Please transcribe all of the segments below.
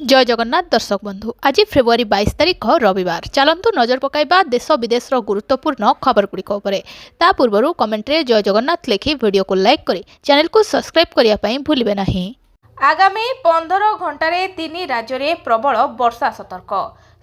जय जगन्नाथ दर्शक बंधु आज फेब्रुआरी 22 तारिख रविवार चलतु नजर पकाइबा देश विदेश गुरुत्वपूर्ण खबर गुड़िक ता पूर्व कमेंट्रे जय जगन्नाथ लिखि वीडियो को लाइक करी चैनल को सब्सक्राइब करने भूलिबे नहीं। आगामी 15 घंटे 3 राज्य में प्रबल वर्षा सतर्क।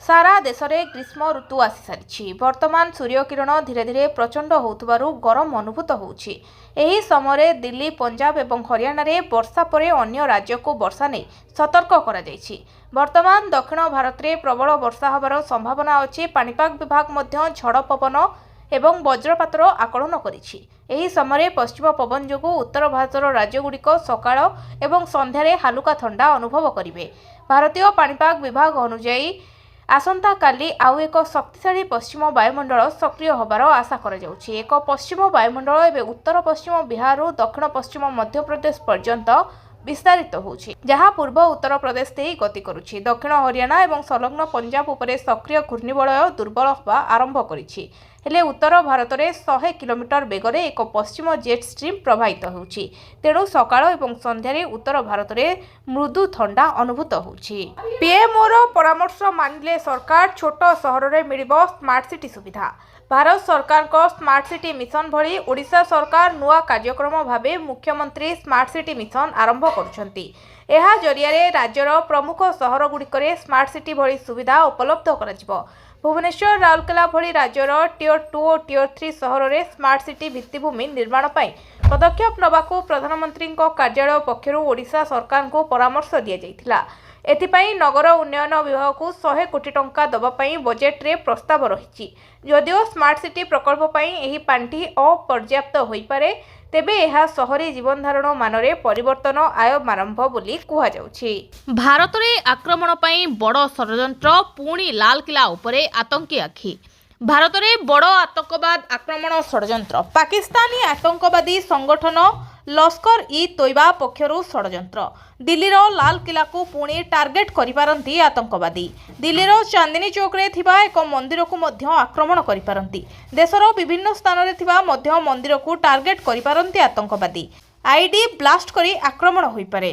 सारा देश में ग्रीष्म ऋतु आसी सारी। वर्तमान सूर्य किरण धीरे धीरे प्रचंड होउतबारु गरम अनुभूत होउछि। एही समय दिल्ली, पंजाब एवं हरियाणा रे वर्षा परे अन्य राज्य को वर्षा नहीं सतर्क करा जायछि। वर्तमान दक्षिण भारत में प्रबल वर्षा होबार संभावना अछि। पाणीपाग विभाग मध्य झड़ पवन एवं वज्रपातर आकलन करिछि। एही समय पश्चिम पवन जोगु उत्तर भारतर राज्यगुड़िक सकाळ एवं संध्यारे हालुका ठंडा अनुभव करिवे। भारतीय पाणीपाग विभाग अनुसार आसंता काली आउ एक शक्तिशाली पश्चिम वायुमंडल सक्रिय होबार आशा करा जाउछि। एक पश्चिम वायुमंडल एवं उत्तर पश्चिम बिहार और दक्षिण पश्चिम मध्य प्रदेश पर्यंत विस्तारित होउछि, जहाँ पूर्व उत्तर प्रदेश देई गति करुछि। दक्षिण हरियाणा एवं संलग्न पंजाब उपरे सक्रिय घूर्णिबलय दुर्बल होबा आरंभ करिछि। हेले उत्तर भारत में 100 किलोमीटर बेगरे एक पश्चिम जेट स्ट्रीम प्रभावित होउछि। तेणु सकाळ एवं संध्यारे उत्तर भारत में मृदु ठंडा अनुभूत होउछि। पीएमओर परामर्श मानिले सरकार छोट सहर में मिलिबो स्मार्ट सिटी सुविधा। भारत सरकार को स्मार्ट सिटी मिशन भली ओडिशा सरकार नुआ कार्यक्रम भावे मुख्यमंत्री स्मार्ट सिटी मिशन आरंभ करुछंती। एहा जरिया राज्यर प्रमुख सहर गुड़िकरे स्मार्ट सिटी भली सुविधा उपलब्ध कराजिबो। भुवनेश्वर, राउरकेला भली राज्यर टियर 2 और टियर 3 सहर में स्मार्ट सिटी भित्तिभूमि निर्माण पर पदक्षेप नबाकू प्रधानमंत्री कार्यालय पक्षर ओडिशा सरकार को परामर्श दि जाइथिला। एथिपाई नगर उन्नयन विभाग को 100 कोटी टंका दबापाई बजेट रे प्रस्ताव रही। जदिओ स्मार्ट सिटी प्रकल्प पाई एही पांठी अपर्याप्त होई पारे, तेबे यह शहरी जीवन धारण मानरे परिवर्तन आय आरंभ बोली कुहा जाउछि। भारत में आक्रमण पाई बड़ षड्यंत्र पुणी लालकिला उपरे आतंकी आखि। भारत में बड़ आतंकवाद आक्रमण षड्यंत्र पाकिस्तानी आतंकवादी संगठन लश्कर इ तोयबा पक्षरु षड्यंत्र। दिल्लीर लालकिला को पुणी टार्गेट करिपारंती आतंकवादी। दिल्लीर चांदनी चौक रे थिबा एक मंदिर को मध्य आक्रमण करिपारंती। देशर विभिन्न स्थान रे थिबा मध्य मंदिर को टार्गेट करिपारंती आतंकवादी। आईडी ब्लास्ट करी आक्रमण होई पारे।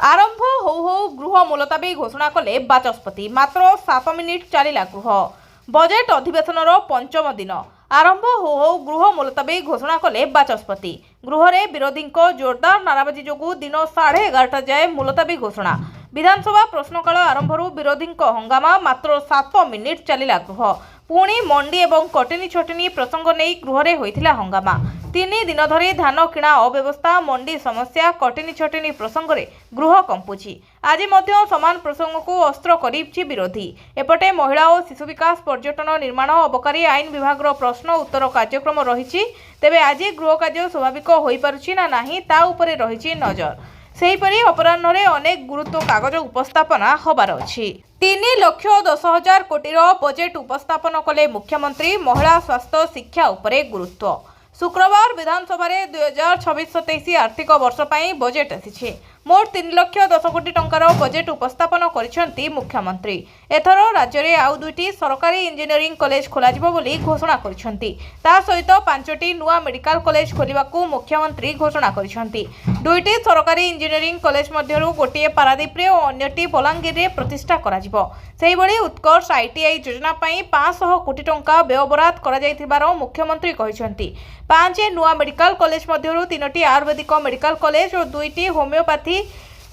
आरंभ हो गृह मुलतवी घोषणा कले बाचस्पति। मात्र 7 मिनिट चलिला गृह। बजेट अधिवेशनर पंचम दिन आरंभ हो गृह मुलतवी घोषणा कले बाचस्पति। गृह रे विरोधी जोरदार नाराबाजी जोगु दिन 11:30 जाए मुलतवी घोषणा। विधानसभा प्रश्नकाल आरंभ विरोधी हंगामा। मात्र 7 मिनिट चलिला गृह। पुणी मंडी एवं कटनी छटनी प्रसंग नहीं गृह रे होइथिला हंगामा। 3 दिन धरी धान किणा अव्यवस्था, मंडी समस्या, कटनी छटनी प्रसंग रे गृह कंपुछि। आज मध्य समान प्रसंग को अस्त्र करिछि विरोधी। एपटे महिला और शिशु विकास, पर्यटन, निर्माण, अबकारी आईन विभाग प्रश्न उत्तर कार्यक्रम रही। तेबे आज गृह कार्य स्वाभाविक होई पारुछि ना नाही ता उपरे रही नजर। सेहीपरि अपराह्न अनेक गुरुत्व कागज उपस्थापना होबार अछि। 3,10,000 कोटीर बजेट उपस्थापन कले मुख्यमंत्री। महिला, स्वास्थ्य, शिक्षा उपरे गुरुत्व। शुक्रवार विधानसभा 2026-27 आर्थिक वर्ष पर बजेट आसी। मोट 3,10 कोटी टंकार बजेट उपस्थापन करिसेंती मुख्यमंत्री। एथर राज्य में आउ 2टी सरकारी इंजीनियरिंग कॉलेज खोलाजिबो बोली घोषणा करिसेंती। ता सहित 5टी नुआ मेडिकल कॉलेज खोलिबाकू मुख्यमंत्री घोषणा करिसेंती। 2टी सरकारी इंजीनियरिंग कॉलेज मध्यरु गोटिए पारादीप रे और अन्यटी बलांगीर रे प्रतिष्ठा कराजिबो। सेहिबळी उत्कर्ष आईटीआई योजना पई 500 कोटी टंका व्ययबराद करा जायथिबार मुख्यमंत्री कहिसेंती। 5 नुआ मेडिकल कॉलेज मध्यरु 3टी आयुर्वेदिक मेडिकल कॉलेज और 2टी होमियोपैथी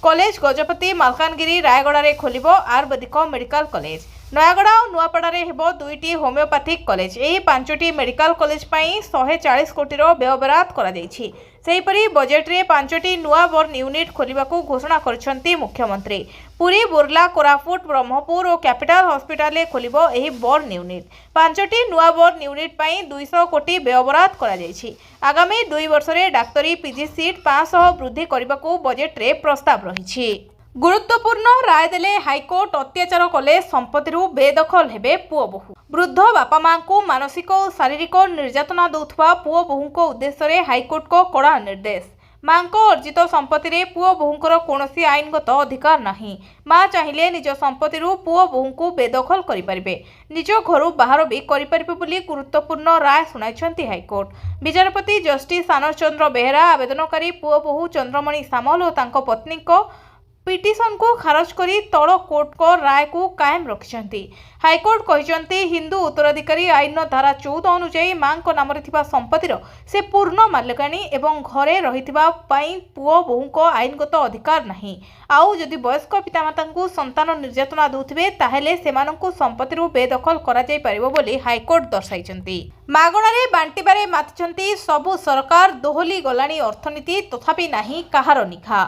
कॉलेज गजपति, मालकानगिरी, रायगड़ा रे खोलिबो आयुर्वेदिक मेडिकल कॉलेज। नयागड़ा और नुआपड़ा रे हेबो 2टी होमियोपैथिक कॉलेज। एही 5टी मेडिकल कॉलेज पई 140 कोटी रो व्ययबराद करा जायछि। सेहीपरि बजेट रे 5टी नुआ बर्न यूनिट खोलिबाकू घोषणा करिसेंती मुख्यमंत्री। पुरी, बुर्ला, कोरापुट, ब्रह्मपुर और कैपिटल हॉस्पिटल रे खोलिबो एही बर्न यूनिट। 5टी नुआ बर्न यूनिट पई 200 कोटी व्ययबराद करा जायछि। आगामी 2 वर्ष रे डाक्तरी पीजी सीट 500 वृद्धि करबाकू बजेट रे प्रस्ताव रहिछि। गुरुत्वपूर्ण राय देले हाईकोर्ट। अत्याचार कले संपत्ति बेदखल हेबे पुओ बहु। वृद्ध बापा मां को मानसिक और शारीरिक निर्यातना दौथुवा पुओ बहु उद्देश्य हाईकोर्ट को कड़ा निर्देश। मां को अर्जित संपत्ति रे पुओ बहुंकर कौनसी आईनगत अधिकार नहीं। मां चाहिए निज संपत्ति पुओ बहु को बेदखल करें, निज घर बाहर भी करें बोली गुरुत्वपूर्ण राय सुनाई हाईकोर्ट। विचारपति जस्टिस आनंद चंद्र बेहेरा, आवेदनकारी पुओ बहु चंद्रमणि सामल और पत्नी पिटिशन को खारज करी तल कोर्ट को राय को कायम रखिछंती। हाईकोर्ट कहते हिंदू उत्तराधिकारी आईन धारा 14 अनुଯାयी मां को नाम संपत्तिर से पूर्ण मालिकाणी एवं घरे रहिथिबा पई पुओ बोहू को आईनगत अधिकार नहीं। आउ जदि वयस्क पितामाता को संतान निर्यातना दउथिबे ताहेले सेमानंकु संपत्तिरु बेदखल करा जाय परिबो बोली हाईकोर्ट दर्शाइछंती। मागणारे बांटिबारे मातिछंती सबु सरकार दोहली गलाणी अर्थनीति तथापि नाही काहार निखा।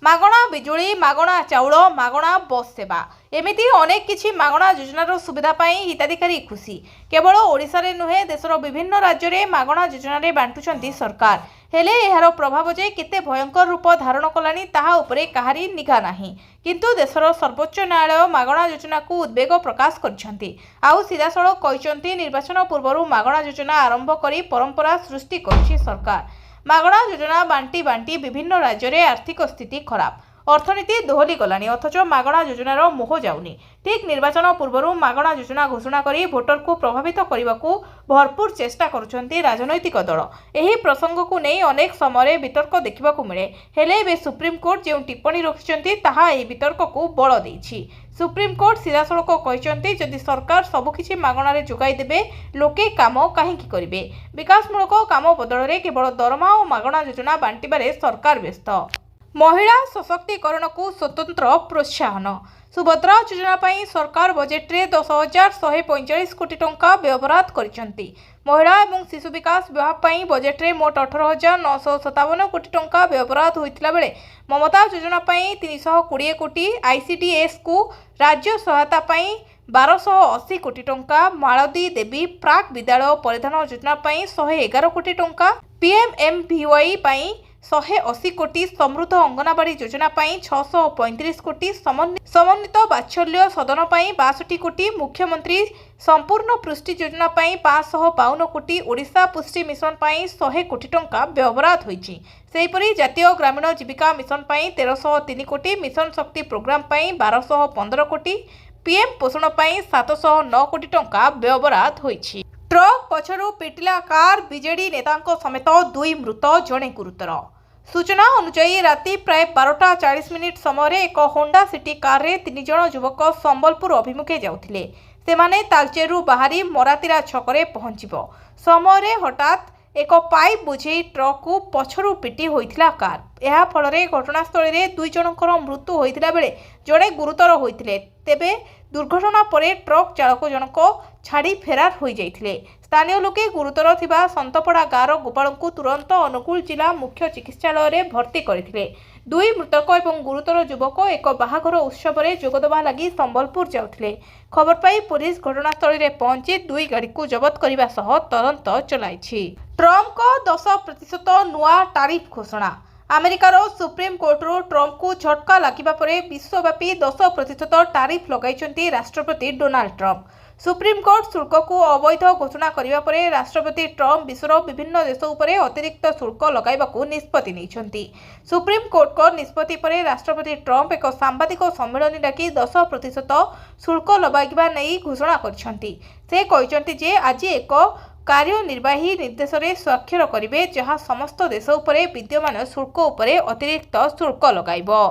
मागणा बिजुली मागणा चाउल मागणा बस सेवा एमिति अनेक किछि मागणा योजनार सुविधा पाई हिताधिकारी खुशी। केवल ओडिशा रे नुहे देशर विभिन्न राज्य रे मागणा योजनारे बांटुछंती सरकार। हेले एहार प्रभाव जे केते भयंकर रूप धारण कलानी ताहा उपरे काहारी निघा नाही। किंतु देशर सर्वोच्च न्यायालय मागणा योजना को उद्वेग प्रकाश करछंती। आउ सीधासळख कहिसंती निर्वाचन पूर्वरु मागणा योजना आरंभ करी परंपरा सृष्टि करछि सरकार। मागणा योजना बांटी बांटी विभिन्न राज्य रे आर्थिक स्थिति खराब अर्थनीति दोहली गलानी अथच मागणा योजनार मोह जाउनी। ठीक निर्वाचन पूर्वरु मागणा योजना घोषणा करी भोटर को प्रभावित करने को भरपूर चेष्टा करुछंती राजनैतिक दल। एही प्रसंग को नहीं अनेक समय वितर्क देखा मिले। हेले एबे सुप्रीम कोर्ट जो टिप्पणी रखिछंती ताहा एही वितर्क को बल देइछि। सुप्रीम कोर्ट सीधासळख कहते जदि सरकार सबकिछि मागणारे जोगाई देबे लोके काम काहींकी करिवे। विकासमूलक काम बदल केवल दरमा और मागणा योजना बांटिबारे सरकार व्यस्त। महिला सशक्तिकरण को स्वतंत्र प्रोत्साहन सुभद्रा योजना पाई सरकार बजेट रे 10,145 कोटी टंका व्यवहार करिसेंती। महिला एवं शिशु विकास विभाग पाई बजेट रे मोट 18,957 कोटी टंका व्यवहार होइतिला बेले ममता योजना पाई 320 कोटी, आईसीडीएस को राज्य सहायता पाई 1280 कोटी टंका, मालती देवी प्राक विद्यालय परिधान योजना पाई 111 कोटी टंका, पीएमएमवीवाई पाई 180 कोटी, समृद्ध अंगनवाड़ी योजना पाई 635 कोटी, समन्वित बात्सल्य सदन पाई 62 कोटी, मुख्यमंत्री संपूर्ण पुष्टि योजना पाई 552 कोटी, ओडिशा पुष्टि मिशन पाई 100 कोटी टंका व्यवहार होइछि। सेहिपरि जातीय ग्रामीण जीविका मिशन पाई 1303 कोटी, मिशन शक्ति प्रोग्राम पाई 1215 कोटी, पीएम पोषण पाई 709 कोटी टंका व्यवहार होइछि। ट्रक पछरु पिटिला कार बीजेडी नेतांको समेत 2 मृत जणे गुरुतर। सूचना अनुसार राति प्राय 12:40 समय एक होंडा सिटी कार रे 3 जण युवक संबलपुर अभिमुखे जाउथिले। सेमाने तालचेरु बाहरी मरातीरा छकरे पहुंचिबो समय हठात एक पाइप बुझे ट्रक को पछरु पिटी होइथिला कार। एहा फलरे घटनास्थल रे 2 जनकर मृत्यु होइथिला बेले जणे गुरुतर होइथिले। तेबे दुर्घटना परे ट्रक चालक जनक छाड़ी फेरार हो जाइथिले। स्थानीय लोके गुरुतर थिबा संतपड़ा गाँव गोपाल को तुरंत अनुगुल जिला मुख्य चिकित्सालय रे भर्ती करथिले। 2 मृतक एवं गुरुतर युवक एक बाहाघर उत्सव रे जोगदबा लगी संबलपुर जाउथिले। खबर पाई पुलिस घटनास्थल रे पहुंची 2 गाड़ी को जबत करने सह तदंत चलाइछि। ट्रम्प को 10% नुआ टारिफ घोषणा अमेरिकार सुप्रीम कोर्टरू ट्रम्प को झटका लगिबा परे विश्वव्यापी 10% टारिफ लगाइछंती राष्ट्रपति डोनाल्ड ट्रम्प। सुप्रीम कोर्ट शुल्क को अवैध घोषणा करिबा परे राष्ट्रपति ट्रम्प विश्वर विभिन्न देश उपरे अतिरिक्त शुल्क लगाइबाकू निष्पत्ति नेइछंती। सुप्रीम कोर्ट को निष्पत्ति परे राष्ट्रपति ट्रम्प एक सांबादिक सम्मेलन डाकी 10% शुल्क लगाइबा नै घोषणा करछंती। से कहिसंती जे आज एक कार्यनिर्वाही निर्देश रे स्वाक्षर करिवे जहाँ समस्त देश उपरे विद्यमान शुल्क उपरे अतिरिक्त शुल्क लगाइबो।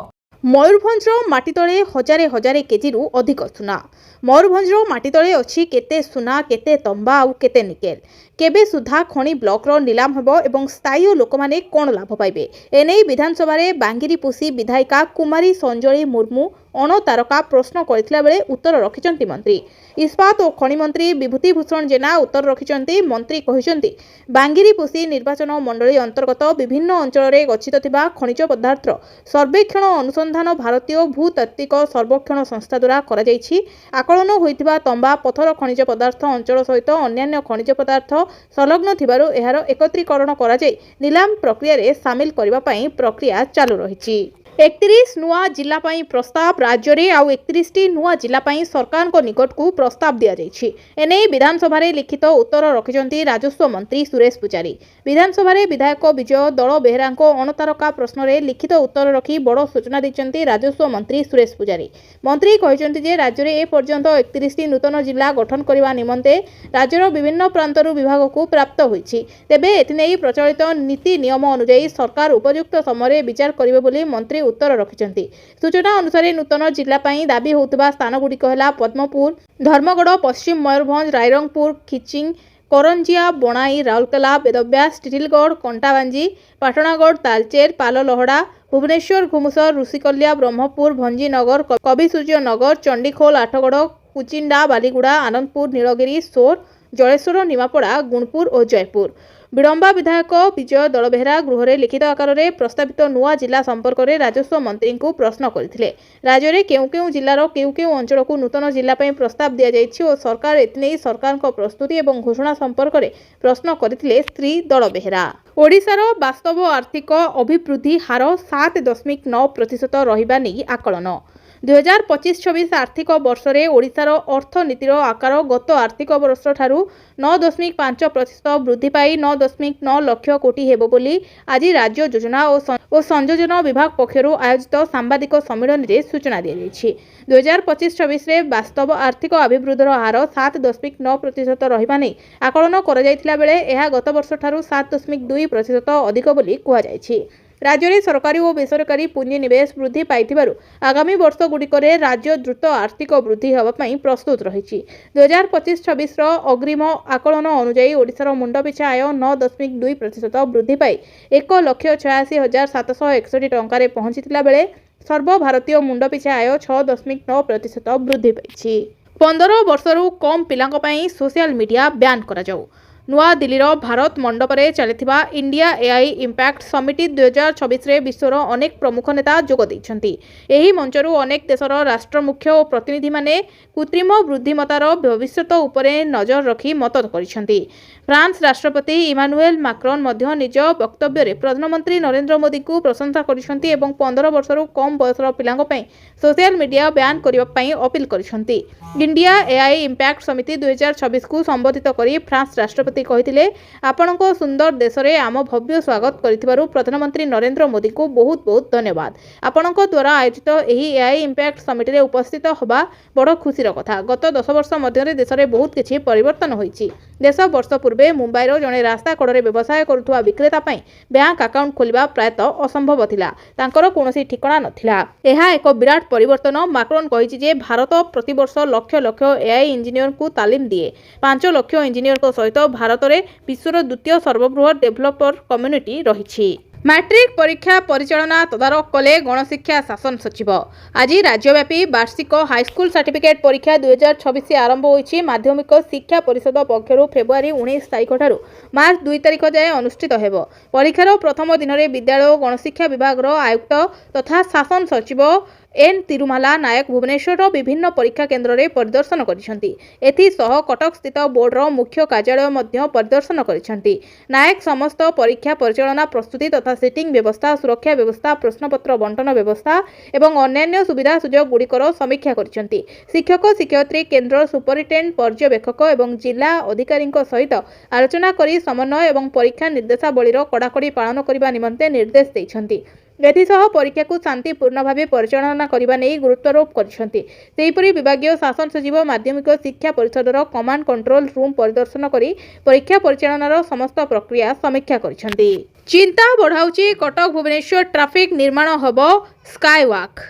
मयूरभंजर माटी तले हजारे हजारे केजी रु अधिक सुना। मयूरभंजर माटी तले अछि केते सुना केते तंबा आउ केते निकेल। केबे सुधा खणी ब्लॉक रो नीलाम हेबो एवं स्थायी लोक माने कोन लाभ पाइबे एनै विधानसभा रे बांगिरीपोषी विधायिका कुमारी संजली मुर्मू अणतारका प्रश्न करथिला बेले उत्तर रखिचंती मंत्री। इस्पात और खनि मंत्री विभूति भूषण जेना उत्तर रखिचंती। मंत्री कहिसंती बांगिरीपोषी निर्वाचन मंडली अंतर्गत विभिन्न अंचल रे गच्छित थिबा खनिज पदार्थ सर्वेक्षण अनुसंधान भारतीय भूतात्विक सर्वेक्षण संस्था द्वारा करा जायछि। आकलन होइथिबा तंबा पथर खनिज पदार्थ अंचल सहित अन्य खनिज पदार्थ संलग्न थिबारु एहार एकत्रीकरण करा जाय नीलाम प्रक्रिया रे शामिल करबा पई प्रक्रिया चालू रहिछि। 31 नुआ जिला पाई प्रस्ताव राज्य रे आउ 31 टी नुआ जिला पाई सरकार को निकट को प्रस्ताव दिया जायछि। एने विधानसभा रे लिखित उत्तर रखिचंती राजस्व मंत्री सुरेश पुजारी। विधानसभा रे विधायक विजय दल बेहरा को अणतारका प्रश्न रे लिखित उत्तर रखी बड़ सूचना दैचंती राजस्व मंत्री सुरेश पुजारी। मंत्री कहिचंती जे राज्य रे ए पर्यंत 31 टी नूतन जिला गठन करबा निमंते राज्यर विभिन्न प्रांतरु विभाग को प्राप्त होईछि। तेबे एथिनै प्रचलित नीति नियम अनुसार सरकार उपयुक्त समय विचार करिवे बोली मंत्री उत्तर रखिछन्ति। सूचना अनुसार नूतन जिला पई दाबी होउतबा स्थान गुडिक हला पद्मपुर, धर्मगढ़, पश्चिम मयूरभंज, रायरंगपुर, खिचिंग, करंजिया, बनाई, राउरकेला, बेदब्यास, टिटिलगढ़, कंटाबांजी, पाटणागढ़, तालचेर, पाललहड़ा, भुवनेश्वर, घुमुसर, ऋषिकल्या, ब्रह्मपुर, भंजीनगर, कविसूर्यनगर, चंडीखोल, आठगढ़, कुचिंडा, बालीगुड़ा, आनंदपुर, नीलगिरी, सोर, जलेश्वर, निमापड़ा, गुणपुर और जयपुर। विडंबा विधायक विजय दलबेहरा गृह लिखित आकार में प्रस्तावित नुआ जिला संपर्क में राजस्व मंत्री को प्रश्न करते। राज्य में केउ केउ जिलार केउ केउ अंचल को नूतन जिला प्रस्ताव दि जाइछि और सरकार एथिनेई सरकार प्रस्तुति और घोषणा संपर्क में प्रश्न करते श्री दलबेहरा। ओडिशार वास्तव आर्थिक अभिवृद्धि हार 7.9% रहिबा नेई आकलन। 2025-26 आर्थिक वर्ष में ओडिशार अर्थनीतिर आकार गत आर्थिक वर्ष ठारू 9.5% वृद्धि पाई 9.9 लाख कोटी हेबो बोली आज राज्य योजना और संयोजन विभाग पक्षरु आयोजित सांबादिक सम्मेलन में सूचना दी जाइछि। 2025-26 रे वास्तव आर्थिक अभिवृद्धिर हार 7.9% रहिबा नै आकलन करा जायतिला बेले एहा गत वर्ष ठारू 7.2% अधिक बोली कुहा जायछि। राज्य में सरकारी और बेसरकारी पुंजी निवेश वृद्धि पाइथिबारु आगामी वर्ष गुड़िकरे राज्य द्रुत आर्थिक वृद्धि होगापाई प्रस्तुत रही। 2025-26 अग्रिम आकलन अनुजाई ओडिशार मुंडपिछा आय 9.2% वृद्धि पाई 1,86,761 टंकार पहुंचीला बेले सर्वभारतीय मुंडपिछा आय 6.9% वृद्धि पाई। 15 वर्षरू कम पिलांक पई सोशल मीडिया बैन करा जाऊ। नुआ दिल्लीर भारत मंडप में चलता इंडिया एआई इम्पैक्ट समिट 2026 रे विश्वर अनेक प्रमुख नेता जोग देइछन्ति। एही मंचरू अनेक देशर राष्ट्र मुख्य और प्रतिनिधि माने कृत्रिम बुद्धिमत्तार भविष्यत उपरे नजर रखी मत करिसेंति। फ्रांस राष्ट्रपति इमानुएल मैक्रोन मध्य निज वक्तव्य में प्रधानमंत्री नरेंद्र मोदी को प्रशंसा करिसेंति एवं 15 वर्षरू कम बयसर पिलांक पई सोशल मीडिया बैन करबा पई अपील करिसेंति। इंडिया एआई इम्पैक्ट समिति 2026 को संबोधित करी फ्रांस राष्ट्रपति कहिथिले आपणको सुंदर देश रे आम भव्य स्वागत करिथिबारु प्रधानमंत्री नरेंद्र मोदी को बहुत बहुत धन्यवाद। आपणको द्वारा आयोजित एही एआई इम्पैक्ट समिति रे उपस्थित होबा बड़ खुशीर कथा। गत 10 वर्ष मध्य देश रे बहुत किछि परिवर्तन होईछि। देश वर्ष पूर्वे मुंबईर जणे रास्ता कड़े व्यवसाय करुवा विक्रेता पई बैंक अकाउंट खोलिबा प्रायतः असंभव थिला। तांकर कोनोसी ठिकाना नथिला। एहा एक विराट परिवर्तन। मैक्रोन कहिछि जे भारत प्रति वर्ष लक्ष लक्ष एआई इंजीनियर को तालीम दिए। 5 लाख इंजीनियर को सहित भारत में विश्वर द्वितीय सर्वबृहत डेभलपर कम्युनिटी रही। मैट्रिक परीक्षा परिचालना तदारख कले गणशिक्षा शासन सचिव। आज राज्यव्यापी वार्षिक हाईस्कूल सर्टिफिकेट परीक्षा 2026 आरंभ होईछि। माध्यमिक शिक्षा परिषद पक्षरु फेब्रुआरी 19 तारिख ठारू मार्च 2 तारिख जाए अनुष्ठित हेबो। परीक्षार प्रथम दिन में विद्यालय और गणशिक्षा विभाग आयुक्त तथा शासन सचिव एन तिरुमाला नायक भुवनेश्वर विभिन्न परीक्षा केन्द्र में परिदर्शन करिसेंति। एथिसह कटक स्थित बोर्डर मुख्य कार्यालय मध्य परिदर्शन करिसेंति। नायक समस्त परीक्षा परिचालना प्रस्तुति तथा सीटिंग व्यवस्था, सुरक्षा व्यवस्था, प्रश्नपत्र बंटन व्यवस्था एवं अन्यान्य सुविधा सुजोग गुड़िकर समीक्षा करिसेंति। शिक्षक शिक्षयित्री केन्द्र सुपरिटेडेंट पर्यवेक्षक एवं जिला अधिकारी सहित आलोचना करी समन्वय एवं परीक्षा निर्देशावलीर कड़ाकड़ी पालन करने निमंते निर्देश देइछन्ति। एथिसह परीक्षा को शांतिपूर्ण भाव परिचालना करने नहीं गुरुत्वारोप करिसेंति। सेहिपरि विभागीय शासन सचिव माध्यमिक शिक्षा परिषदर कमांड कंट्रोल रूम परिदर्शन करी परीक्षा परिचालनार समस्त प्रक्रिया समीक्षा करिसेंति। चिंता बढ़ाउछि कटक भुवनेश्वर ट्राफिक निर्माण हबो स्काईवॉक।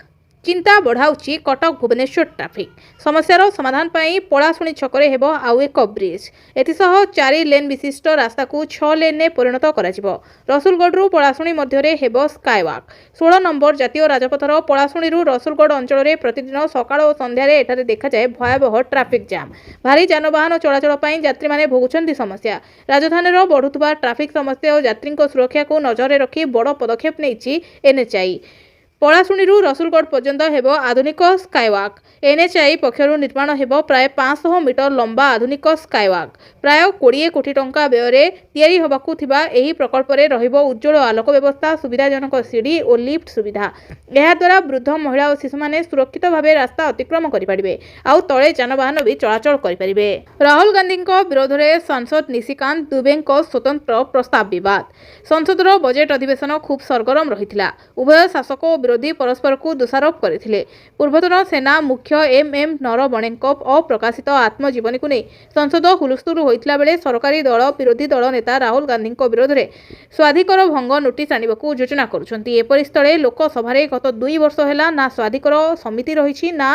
चिंता बढ़ाउछि कटक भुवनेश्वर ट्राफिक समस्यार समाधान पाई पलाशुणी छकरे हेबो आउ एक ब्रिज। एथिसह 4 लेन विशिष्ट रास्ता को 6 लेन में परिणत कराजिबो। रसुलगढ़ पलाशुणी मध्य हेबो स्काईवॉक। 16 नंबर जातीय राजपथर पलाशुणी रसुलगढ़ अंचल में प्रतिदिन सकाळ और संध्यार एठारे देखा जाए भयावह ट्राफिक जाम। भारी जानवाहन चलाचल पाई यात्री माने भोगुछन्ति समस्या। राजधानीर बढ़ुवा ट्राफिक समस्या और यात्री सुरक्षा को नजर रखी बड़ पदक्षेप नेइछि एनएचआई। पलाशुणी रसुलगढ़ पर्यंत हेबो आधुनिक स्काईवॉक। एनएचआई पक्षरु निर्माण हेबो प्राय 500 मीटर लंबा आधुनिक स्काईवॉक। प्राय 20 कोटी टंका व्यय तैयारी होबाकू थिबा एही प्रकल्प रे रहिबो उज्जवल आलोक व्यवस्था, सुविधाजनक सीढ़ी और लिफ्ट सुविधा। एहा द्वारा वृद्ध महिला और शिशु माने सुरक्षित भावे रास्ता अतिक्रम करि परिबे आउ तळे जानवाहन भी चलाचल करि परिबे। राहुल गांधी विरोध में सांसद निशिकांत दुबे स्वतंत्र प्रस्ताव विवाद। संसदर बजेट अधिवेशन खूब सरगरम रहिथिला। उभय शासक और ବିରୋଧୀ ପରସ୍ପରକୁ ଦୋଷାରୋପ କରିଥିଲେ। ପୂର୍ବତନ ସେନା ମୁଖ୍ୟ MM ନରବଣେଙ୍କ ଅପ୍ରକାଶିତ ଆତ୍ମଜୀବନୀକୁ ନେଇ ସଂସଦ ହୁଲସ୍ଥୁଲ ହୋଇଥିଲା ବେଳେ ସରକାରୀ ଦଳ ବିରୋଧୀ ଦଳ ନେତା ରାହୁଲ ଗାନ୍ଧୀଙ୍କ ବିରୋଧରେ ସ୍ୱାଧିକାର ଭଙ୍ଗ ନୋଟିସ ଆଣିବାକୁ ଯୋଜନା କରୁଛନ୍ତି। ଏପରି ସ୍ଥଳେ ଲୋକସଭାରେ ଗତ 2 ବର୍ଷ ହେଲା ନା ସ୍ୱାଧିକାର ସମିତି ରହିଛି ନା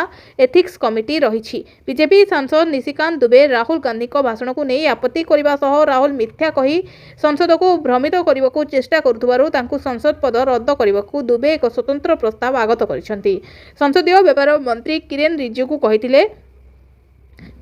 ଏଥିକ୍ସ କମିଟି ରହିଛି। ବିଜେପି ସାଂସଦ ନିଶିକାନ୍ତ ଦୁବେ ରାହୁଲ ଗାନ୍ଧୀଙ୍କ ଭାଷଣକୁ ନେଇ ଆପତ୍ତି କରିବା ସହ ରାହୁଲ ମିଥ୍ୟା କହି ସଂସଦକୁ ଭ୍ରମିତ କରିବାକୁ ଚେଷ୍ଟା କରୁଥିବାରୁ ତାଙ୍କୁ ସଂସଦ ପଦ ରଦ୍ଦ କରିବାକୁ ଦୁବେ ଏକ ସ୍ୱତନ୍ତ୍ର ପ୍ରସ୍ତାବ ଆଗତ କରିଛନ୍ତି। ସଂସଦୀୟ ବ୍ୟାପାର ମନ୍ତ୍ରୀ କିରେନ୍ ରିଜିଜୁ କହିଥିଲେ,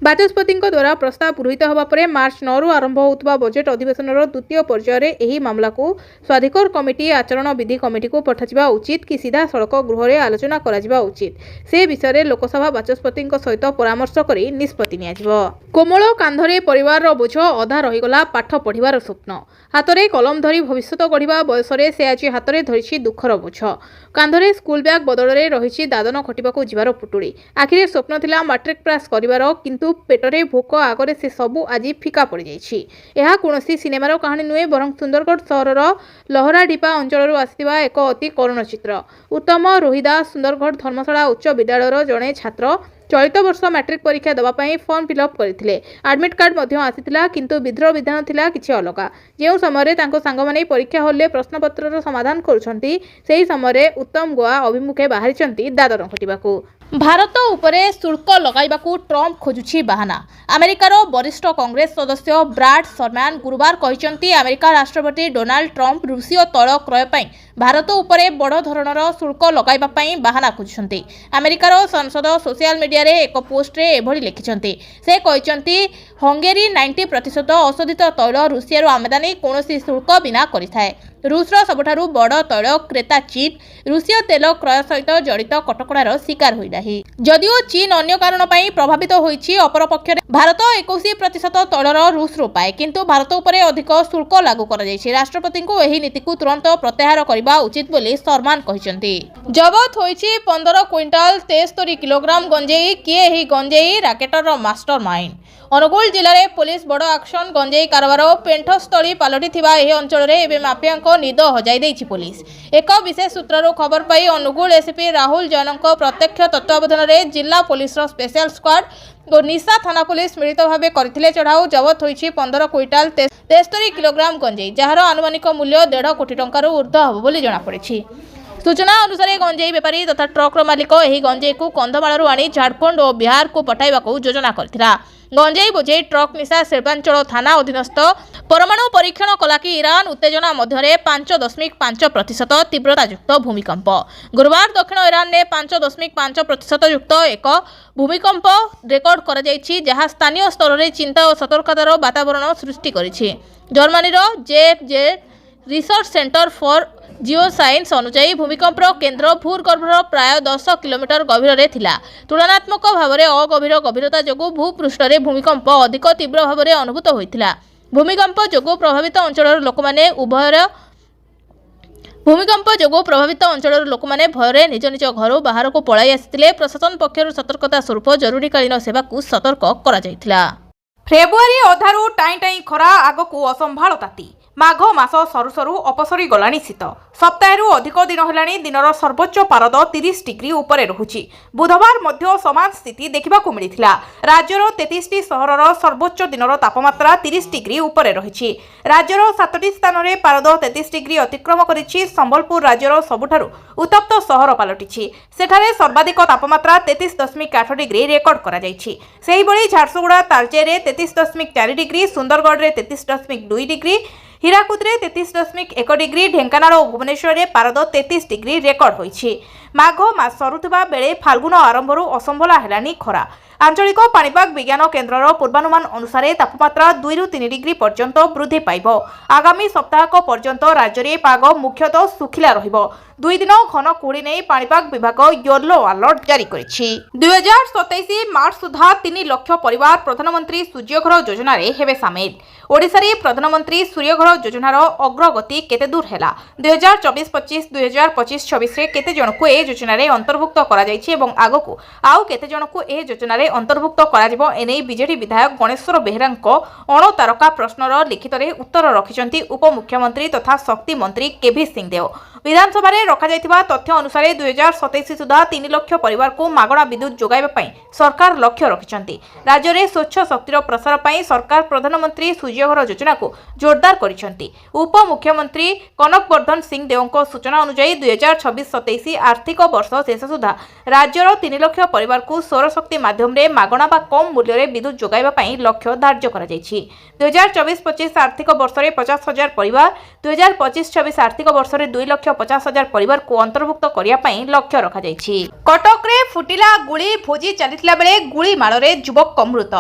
ବାଚସ୍ପତିଙ୍କ ଦ୍ୱାରା ପ୍ରସ୍ତାବ ଗୃହୀତ ହେବା ପରେ ମାର୍ଚ୍ଚ 9ରୁ ଆରମ୍ଭ ହେଉଥିବା ବଜେଟ୍ ଅଧିବେଶନର ଦ୍ୱିତୀୟ ପର୍ଯ୍ୟାୟରେ ଏହି ମାମଲାକୁ ସ୍ୱାଧିକାର କମିଟି ଆଚରଣ ବିଧି କମିଟିକୁ ପଠାଯିବା ଉଚିତ କି ସିଧାସଳଖ ଗୃହରେ ଆଲୋଚନା କରାଯିବା ଉଚିତ ସେ ବିଷୟରେ ଲୋକସଭା ବାଚସ୍ପତିଙ୍କ ସହିତ ପରାମର୍ଶ କରି ନିଷ୍ପତ୍ତି ନିଆଯିବ। କୋମଳ କାନ୍ଧରେ ପରିବାରର ବୋଝ ଅଧା ରହିଗଲା ପାଠ ପଢ଼ିବାର ସ୍ୱପ୍ନ। ହାତରେ କଲମ ଧରି ଭବିଷ୍ୟତ ଗଢ଼ିବା ବୟସରେ ସେ ଆଜି ହାତରେ ଧରିଛି ଦୁଃଖର ବୋଝ। କାନ୍ଧରେ ସ୍କୁଲ ବ୍ୟାଗ୍ ବଦଳରେ ରହିଛି ଦାଦନ ଖଟିବାକୁ ଯିବାର ପୁଟୁଳି। ଆଖିରେ ସ୍ୱପ୍ନ ଥିଲା ମାଟ୍ରିକ ପାସ୍ କରିବାର, କିନ୍ତୁ ପେଟରେ ଭୋକ ଆଗରେ ସେ ସବୁ ଆଜି ଫିକା ପଡ଼ିଯାଇଛି। ଏହା କୌଣସି ସିନେମାର କାହାଣୀ ନୁହେଁ, ବରଂ ସୁନ୍ଦରଗଡ଼ ସହରର ଲହରାଡିପା ଅଞ୍ଚଳରୁ ଆସିଥିବା ଏକ ଅତି କରୁଣ ଚିତ୍ର। ଉତ୍ତମ ରୋହିଦାସ ସୁନ୍ଦରଗଡ଼ ଧର୍ମଶାଳା ଉଚ୍ଚ ବିଦ୍ୟାଳୟର ଜଣେ ଛାତ୍ର। ଚଳିତ ବର୍ଷ ମାଟ୍ରିକ ପରୀକ୍ଷା ଦେବା ପାଇଁ ଫର୍ମ ଫିଲ୍ଅପ୍ କରିଥିଲେ। ଆଡମିଟ୍ କାର୍ଡ଼ ମଧ୍ୟ ଆସିଥିଲା, କିନ୍ତୁ ବିଧିର ବିଧାନ ଥିଲା କିଛି ଅଲଗା। ଯେଉଁ ସମୟରେ ତାଙ୍କ ସାଙ୍ଗମାନେ ପରୀକ୍ଷା ହଲରେ ପ୍ରଶ୍ନପତ୍ରର ସମାଧାନ କରୁଛନ୍ତି, ସେହି ସମୟରେ ଉତ୍ତମ ଗୋଆ ଅଭିମୁଖେ ବାହାରିଛନ୍ତି ଦାଦନ ଖଟିବାକୁ। ଭାରତ ଉପରେ ଶୁଳ୍କ ଲଗାଇବାକୁ ଟ୍ରମ୍ପ ଖୋଜୁଛି ବାହାନା। ଆମେରିକାର ବରିଷ୍ଠ କଂଗ୍ରେସ ସଦସ୍ୟ ବ୍ରାଡ୍ ଶର୍ମାନ ଗୁରୁବାର କହିଛନ୍ତି, ଆମେରିକା ରାଷ୍ଟ୍ରପତି ଡୋନାଲ୍ଡ ଟ୍ରମ୍ପ ରୁଷୀୟ ତୈଳ କ୍ରୟ ପାଇଁ ଭାରତ ଉପରେ ବଡ଼ ଧରଣର ଶୁଳ୍କ ଲଗାଇବା ପାଇଁ ବାହାନା ଖୋଜୁଛନ୍ତି। ଆମେରିକାର ସାଂସଦ ସୋସିଆଲ ମିଡିଆରେ ଏକ ପୋଷ୍ଟରେ ଏଭଳି ଲେଖିଛନ୍ତି। ସେ କହିଛନ୍ତି, ହଙ୍ଗେରୀ 90% ଅଶୋଧିତ ତୈଳ ରୁଷିଆରୁ ଆମଦାନୀ କୌଣସି ଶୁଳ୍କ ବିନା କରିଥାଏ। ରୁଷର ସବୁଠାରୁ ବଡ଼ ତୈଳ କ୍ରେତା ଚୀନ ରୁଷୀୟ ତେଲ କ୍ରୟ ସହିତ ଜଡ଼ିତ କଟକଣାର ଶିକାର ହୋଇନାହିଁ। ଯଦିଓ ଚୀନ ଅନ୍ୟ କାରଣ ପାଇଁ ପ୍ରଭାବିତ ହୋଇଛି, ଅପରପକ୍ଷରେ ଭାରତ 21% ତୈଳର ରୁଷରୁ ପାଏ, କିନ୍ତୁ ଭାରତ ଉପରେ ଅଧିକ ଶୁଳ୍କ ଲାଗୁ କରାଯାଇଛି। ରାଷ୍ଟ୍ରପତିଙ୍କୁ ଏହି ନୀତିକୁ ତୁରନ୍ତ ପ୍ରତ୍ୟାହାର କରିବା ଉଚିତ ବୋଲି ଶର୍ମାନ କହିଛନ୍ତି। ଜବତ ହୋଇଛି 15 କ୍ୱିଣ୍ଟାଲ 73 କିଲୋଗ୍ରାମ ଗଞ୍ଜେଇ। କିଏ ଏହି ଗଞ୍ଜେଇ ରାକେଟର ମାଷ୍ଟର ମାଇଣ୍ଡ? ଅନୁଗୁଳ ଜିଲ୍ଲାରେ ପୁଲିସ ବଡ଼ ଆକ୍ସନ। ଗଞ୍ଜେଇ କାରବାର ପେଣ୍ଠସ୍ଥଳୀ ପାଲଟିଥିବା ଏହି ଅଞ୍ଚଳରେ ଏବେ ମାଫିଆଙ୍କ ନିଦ ହଜାଇ ଦେଇଛି ପୁଲିସ। ଏକ ବିଶେଷ ସୂତ୍ରରୁ ଖବର ପାଇ ଅନୁଗୁଳ ଏସିପି ରାହୁଲ ଜୈନଙ୍କ ପ୍ରତ୍ୟକ୍ଷ ତତ୍ତ୍ୱାବଧାନରେ ଜିଲ୍ଲା ପୁଲିସର ସ୍ପେଶାଲ ସ୍କ୍ୱାଡ୍ ଓ ନିଶା ଥାନା ପୁଲିସ ମିଳିତ ଭାବେ କରିଥିଲେ ଚଢ଼ାଉ। ଜବତ ହୋଇଛି 15 କ୍ୱିଣ୍ଟାଲ 73 କିଲୋଗ୍ରାମ ଗଞ୍ଜେଇ, ଯାହାର ଆନୁମାନିକ ମୂଲ୍ୟ 1.5 କୋଟି ଟଙ୍କାରୁ ଉର୍ଦ୍ଧ୍ୱ ହେବ ବୋଲି ଜଣାପଡ଼ିଛି। ସୂଚନା ଅନୁସାରେ ଗଞ୍ଜେଇ ବେପାରୀ ତଥା ଟ୍ରକ୍ର ମାଲିକ ଏହି ଗଞ୍ଜେଇକୁ କନ୍ଧମାଳରୁ ଆଣି ଝାଡ଼ଖଣ୍ଡ ଓ ବିହାରକୁ ପଠାଇବାକୁ ଯୋଜନା କରିଥିଲା। ଗଞ୍ଜେଇ ବୋଝେଇ ଟ୍ରକ୍ ନିଶା ଶିଳ୍ପାଞ୍ଚଳ ଥାନା ଅଧୀନସ୍ଥ ପରମାଣୁ ପରୀକ୍ଷଣ କଲା କି ଇରାନ। ଉତ୍ତେଜନା ମଧ୍ୟରେ 5.5% ତୀବ୍ରତାଯୁକ୍ତ ଭୂମିକମ୍ପ। ଗୁରୁବାର ଦକ୍ଷିଣ ଇରାନରେ 5.5% ଯୁକ୍ତ ଏକ ଭୂମିକମ୍ପ ରେକର୍ଡ କରାଯାଇଛି, ଯାହା ସ୍ଥାନୀୟ ସ୍ତରରେ ଚିନ୍ତା ଓ ସତର୍କତାର ବାତାବରଣ ସୃଷ୍ଟି କରିଛି। ଜର୍ମାନୀର JFZ research centre for geosciences ଅନୁଯାୟୀ ଭୂମିକମ୍ପର କେନ୍ଦ୍ର ଭୂଗର୍ଭର ପ୍ରାୟ 10 କିଲୋମିଟର ଗଭୀରରେ ଥିଲା। ତୁଳନାତ୍ମକ ଭାବରେ ଅଗଭୀର ଗଭୀରତା ଯୋଗୁଁ ଭୂପୃଷ୍ଠରେ ଭୂମିକମ୍ପ ଅଧିକ ତୀବ୍ର ଭାବରେ ଅନୁଭୂତ ହୋଇଥିଲା। ଭୂମିକମ୍ପ ଯୋଗୁଁ ପ୍ରଭାବିତ ଅଞ୍ଚଳର ଲୋକମାନେ ଭୟରେ ନିଜ ନିଜ ଘରୁ ବାହାରକୁ ପଳାଇ ଆସିଥିଲେ। ପ୍ରଶାସନ ପକ୍ଷରୁ ସତର୍କତା ସ୍ୱରୂପ ଜରୁରୀକାଳୀନ ସେବାକୁ ସତର୍କ କରାଯାଇଥିଲା। ଫେବୃଆରୀ ଅଧାରୁ ଟାଇଁ ଟାଇଁ ଖରା, ଆଗକୁ ଅସମ୍ଭାଳ ତାତି। ମାଘ ମାସ ସରୁ ସରୁ ଅପସରି ଗଲାଣି ଶୀତ। ସପ୍ତାହେରୁ ଅଧିକ ଦିନ ହେଲାଣି ଦିନର ସର୍ବୋଚ୍ଚ ପାରଦ 30 ଡିଗ୍ରୀ ଉପରେ ରହୁଛି। ବୁଧବାର ମଧ୍ୟ ସମାନ ସ୍ଥିତି ଦେଖିବାକୁ ମିଳିଥିଲା। ରାଜ୍ୟର 33ଟି ସହରର ସର୍ବୋଚ୍ଚ ଦିନର ତାପମାତ୍ରା 30 ଡିଗ୍ରୀ ଉପରେ ରହିଛି। ରାଜ୍ୟର 7ଟି ସ୍ଥାନରେ ପାରଦ 33 ଡିଗ୍ରୀ ଅତିକ୍ରମ କରିଛି। ସମ୍ବଲପୁର ରାଜ୍ୟର ସବୁଠାରୁ ଉତ୍ତପ୍ତ ସହର ପାଲଟିଛି। ସେଠାରେ ସର୍ବାଧିକ ତାପମାତ୍ରା 33.8 ଡିଗ୍ରୀ ରେକର୍ଡ କରାଯାଇଛି। ସେହିଭଳି ଝାରସୁଗୁଡ଼ା ତାଳଚେରରେ 33.4 ଡିଗ୍ରୀ, ସୁନ୍ଦରଗଡ଼ରେ 33.2 ଡିଗ୍ରୀ, ହୀରାକୁଦରେ 33.1 ଡିଗ୍ରୀ, ଢେଙ୍କାନାଳ ଓ ଭୁବନେଶ୍ୱରରେ ପାରଦ 33 ଡିଗ୍ରୀ ରେକର୍ଡ ହୋଇଛି। ମାଘ ମାସ ସରୁଥିବା ବେଳେ ଫାଲ୍ଗୁନ ଆରମ୍ଭରୁ ଅସମ୍ଭଲା ହେଲାଣି ଖରା। ଆଞ୍ଚଳିକ ପାଣିପାଗ ବିଜ୍ଞାନ କେନ୍ଦ୍ରର ପୂର୍ବାନୁମାନ ଅନୁସାରେ ତାପମାତ୍ରା 2ରୁ 3 ଡିଗ୍ରୀ ପର୍ଯ୍ୟନ୍ତ ବୃଦ୍ଧି ପାଇବ। ଆଗାମୀ ସପ୍ତାହକ ପର୍ଯ୍ୟନ୍ତ ରାଜ୍ୟରେ ପାଗ ମୁଖ୍ୟତଃ ଶୁଖିଲା ରହିବ। 2 ଦିନ ଘନ କୁହୁଡ଼ି ନେଇ ପାଣିପାଗ ବିଭାଗ ୟେଲୋ ଆଲର୍ଟ ଜାରି କରିଛି। 2027 ମାର୍ଚ୍ଚ ସୁଦ୍ଧା 3 ଲକ୍ଷ ପରିବାର ପ୍ରଧାନମନ୍ତ୍ରୀ ସୂର୍ଯ୍ୟଘର ଯୋଜନାରେ ହେବେ ସାମିଲ। ଓଡ଼ିଶାରେ ପ୍ରଧାନମନ୍ତ୍ରୀ ସୂର୍ଯ୍ୟଘର योजनार अग्रगति केते दूर है 2024-25 2025-26 रे केते जन को ए योजना रे अंतर्भुक्त करा जायछि एवं आगको आउ केते जन को ए योजना रे अंतर्भुक्त करा जिवो एनै बीजेडी विधायक गणेश्वर बेहेरांको अणतारका प्रश्नर लिखित रे उत्तर रखिछंती उपमुख्यमंत्री तथा शक्ति मंत्री केभी सिंहदेव। विधानसभा रे रखा जायतिबा तथ्य अनुसार 2027 सुधा 3 लाख परिवार को मागणा विद्युत जोगाइबा पई सरकार लक्ष्य रखिछंती। राज्य रे स्वच्छ शक्तिर प्रसार पई सरकार प्रधानमंत्री सूर्यघर योजना को जोरदार करिछंती। उपमुख्यमंत्री कनकवर्धन सिंह देवଙ୍କ सूचना अनुसार 2026-27 आर्थिक वर्ष शेष सुधा राज्यर 3 लाख परिवार को सौर शक्ति माध्यम रे मागणा बा कम मूल्य रे विद्युत जोगाइबा पई लक्ष्य धार्य करा जायछि। 2024-25 आर्थिक वर्ष रे 50,000 परिवार 2025-26 आर्थिक वर्ष रे 2,50,000 परिवार को अंतर्भुक्त करिया पई लक्ष्य रखा जायछि। कटक रे फुटिला गुली भोजी चलिथिला बेले गुली माड़े युवक मृत।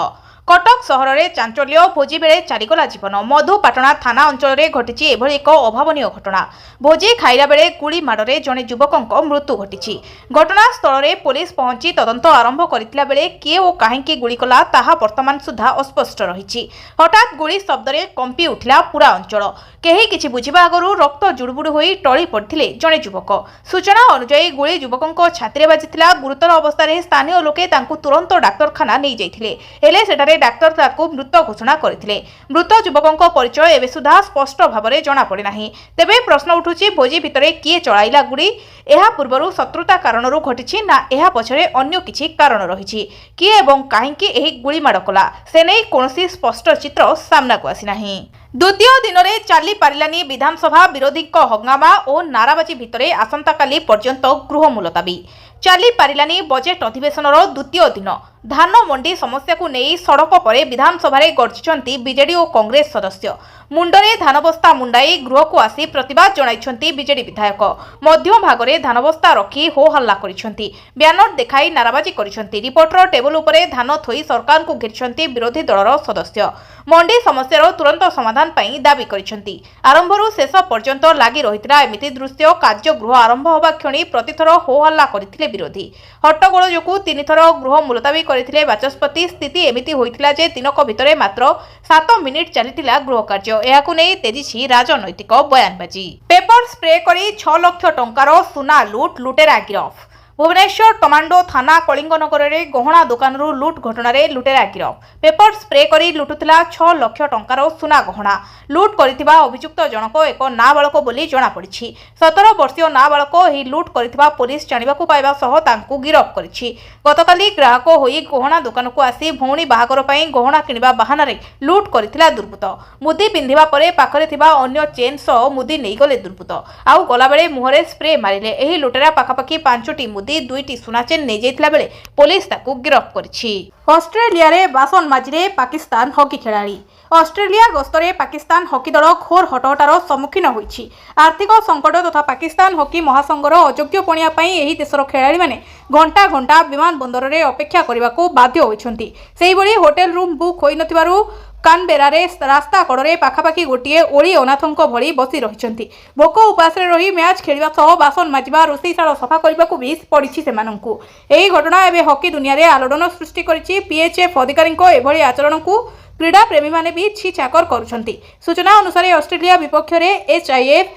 कटक सहर में चांचल्य भोजी बेले चारिगला जीवन। मधुपाटना थाना अंचल में घटी एभली एक अभावन घटना। भोजी खाइला बेले गुली माड़े जड़े युवक मृत्यु घटी। घटनास्थल में पुलिस पहुंची तदंत आरंभ करथिला बेले किए और काहेकि गुली कला ताहा वर्तमान सुधा अस्पष्ट रही। हठात गुली शब्द में कंपी उठिला पूरा अंचल। केही किछि बुझिबा आगरु रक्त जुड़बुड़ होई टळी पड़थिले जड़े युवक। सूचना अनुसार गुली युवक छाती बाजिथिला। गुरुतर अवस्था रे स्थानीय लोके तांकु तुरंत डाक्तरखाना नहीं जाइथिले हेले सेठारे डाक्तर ताकु मृत घोषणा करथिले। मृत युवक परिचय एबे सुधा स्पष्ट भाव में जना पड़े नाही। तेबे प्रश्न उठुछि भोजी भितरे किए चलाइला गुली? एहा पूर्वरु शत्रुता कारणरू घटिछि ना एहा पछरे अन्य किछि कारण रहिछि? किए एवं काहेकि एही गुली माड़ कला से नै कोनोसी स्पष्ट चित्र सामना को आसी नाही। द्वितीय दिन में चली पारिलानी विधानसभा विरोधी हंगामा और नाराबाजी भितरे आसंता काली पर्यंत गृह मुलतवी। चली पारिलानी बजेट अधिवेशनर द्वितीय दिन। धान मंडी समस्या को नहीं सड़क पर विधानसभा गर्जिंट बीजेडी और कांग्रेस सदस्य। मुंडरे धानबस्ता मुंडाई गृह को आसी प्रतिवाद जणाइछंती बीजेडी विधायक। मध्य भागरे धानबस्ता रखी हो हल्ला करिछंती। ब्यानर देखाई नाराबाजी करिछंती। रिपोर्टर टेबल उपरे धान थोई सरकार को घेरिछंती विरोधी दलर सदस्य। मंडी समस्यार तुरंत समाधान पई दाबी करिछंती। आरंभरू शेष पर्यंत लागि रहितरा एमिति दृश्य कार्य गृह आरंभ होबा क्षणी प्रतिथर हो हल्ला करथिले विरोधी। हट्टगोल जोगु 3 थर गृह मुलतवी करथिले बाचस्पति। स्थिति एमिति होइथिला जे दिनक भितरे मात्र 7 मिनिट चलिथिला गृह कार्य। एहाकु नै तेजिछि राजनैतिक बयानबाजी। पेपर स्प्रे करी 6 लाख टंकार सुना लुट लुटेरा गिरफ। भुवनेश्वर टमांडो थाना कलिंगनगर में गहना दुकान लुट घटना रे लुटेरा गिरफ। पेपर स्प्रे करी लुटुथिला 6 लाख टंकार सुना गहना। लुट करिथिबा अभियुक्त जनक एक नाबालक बोली जना पड़िछि। 17 वर्षीय नाबालक एही लुट करिथिबा पुलिस जानिबाकु पाइबा सह तांकु गिरफ करिछि। गतकाली ग्राहक होई गहना दुकान को आसी भौणी बाहागर पई गहना किनिबा बहाना रे लुट करिथिला दुर्बृत्त। मुदी पिंधिबा परे पाखरे थिबा अन्य चेन सह मुदी नै गले दुर्बृत्त। आउ गला बेले मुहरे स्प्रे मारिले। एही लुटेरा पाखापाखि 5टी मुदी 2टी सुना चेन नै जाइथिला बेले पुलिस ताकु गिरफ करिछि। ऑस्ट्रेलिया रे बासन माजिरे पाकिस्तान हॉकी खिलाड़ी। ऑस्ट्रेलिया गस्तरे पाकिस्तान हॉकी दल घोर हटहटार सम्मुखीन होइछि। आर्थिक संकट तथा पाकिस्तान हॉकी महासंघर अयोग्यपणिया पई एही देशर खेलाड़ी माने घंटा घंटा विमान बंदर रे अपेक्षा करबाकू बाध्य होइछन्ति। सेही भली होटेल रूम बुक होई नथिबारु कानबेरारे रास्ता कड़े पाखापाखि गोटे ओली अनाथों भली बसी रही। भोक उपास रही मैच खेलवा सह बासन माजिबा रोषेईशाला सफा करने को भी पड़ी से। यही घटना एवं हॉकी दुनिया रे आलोड़न सृष्टि करिछि। पीएचएफ अधिकारी एभली आचरण को क्रीड़ा प्रेमी माने भी छि चाकर करुछन्ति। सूचना अनुसार ऑस्ट्रेलिया विपक्ष में एचआईएफ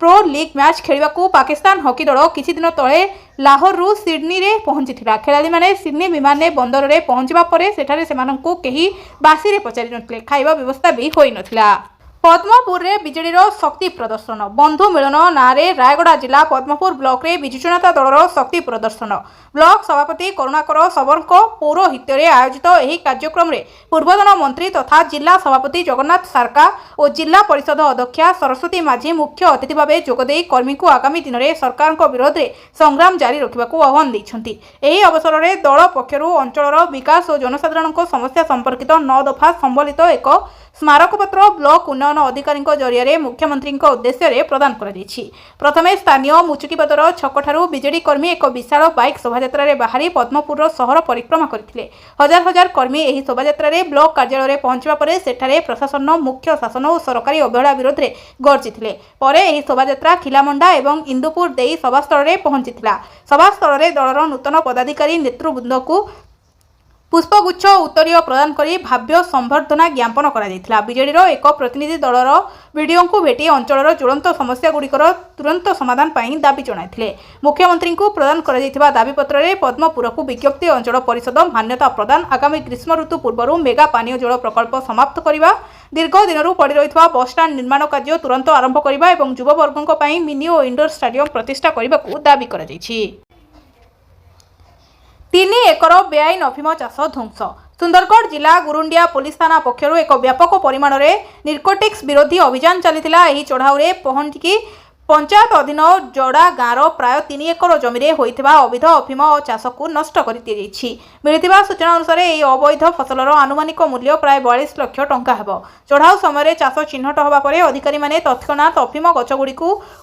प्रो लीग मैच खेलवाकू पाकिस्तान हॉकी दल किछि दिन तले लाहौर रु सिडनी रे पहुंची थिला। खेलाड़ी माने सिडनी विमान ने बंदर रे पहुंचबा परे सेठारे सेमानंकू केही बासी रे पचारि नथिले। खाइबा व्यवस्था भी होई नथिला। पद्मपुर रे बीजेडी शक्ति प्रदर्शन। बंधु मिलन ना रे रायगड़ा जिला पद्मपुर ब्लॉक रे बिजु जनता दलर शक्ति प्रदर्शन। ब्लॉक सभापति करुणाकर सबरको पौरोहित्य रे आयोजित एही कार्यक्रम रे पूर्वतन मंत्री तथा जिला सभापति जगन्नाथ सारका और जिला परिषद अध्यक्षा सरस्वती माझी मुख्य अतिथि भावे जोगदेई कर्मी को आगामी दिन में सरकार विरोध में संग्राम जारी रखा आह्वान देइछन्ति। एही अवसर में दल पक्षरु अंचलर विकास और जनसाधारण समस्या संपर्कित 9 दफा संबलित एक स्मारकपत्र ब्लॉक उन्नयन अधिकारी जरिया मुख्यमंत्री उद्देश्य प्रदान कर। प्रथमे स्थानीय मुचुकीपदर छकठारू बीजेडी कर्मी एक विशाल बाइक शोभायात्रा बाहरी पद्मपुर सहर परिक्रमा करथिले। हजार हजार कर्मी एही शोभायात्रा ब्लॉक कार्यालय पहुंचवा परे सेठारे प्रशासन मुख्य शासन और सरकारी अवहेला विरोध में गर्जिथिले। परे एही शोभायात्रा खिलामंडा एवं इंदुपुर देई सभास्थल में पहुंचीथिला। सभास्थल में दलर नूतन पदाधिकारी नेतृवृंद को पुष्पगुच्छ उत्तरीय प्रदान करी भाव्य संबर्धना ज्ञापन करा बीजेडी एक प्रतिनिधि दलर वीडियो को भेटी अंचल ज्वलंत समस्या गुड़िकर तुरंत समाधान पर दाबी जणाइथिले। मुख्यमंत्री को प्रदान करा दाबीपत्र में पद्मपुर को विज्ञप्ति अंचल परिषद मान्यता प्रदान आगामी ग्रीष्म ऋतु पूर्व मेगा पानीय जल प्रकल्प समाप्त करने दीर्घ दिन पड़ रही बसस्टाण्ड निर्माण कार्य तुरंत आरंभ करने और युववर्गों मिनी और इंडोर स्टाडियम प्रतिष्ठा करने को दाबी कराଯାଇଛି। 3 एकर बेआईन अफिम चाष ध्वंस। सुंदरगढ़ जिला गुरुंडिया पुलिस थाना पक्षर एक व्यापक परिमाण में नारकोटिक्स विरोधी अभियान चली चढ़ाऊ पहुंची पंचायत अधीन जोड़ा गाँव प्राय 3 एकर जमी होता अवैध अफिम चाष को नष्ट कर मिलता सूचना अनुसार यह अवैध फसलर आनुमानिक मूल्य प्राय 42 लाख टंका हेब। चढ़ाऊ समय चाष चिन्हट होगापर अधिकारी मैंने तत्क्षणात अफिम गछगुड़ी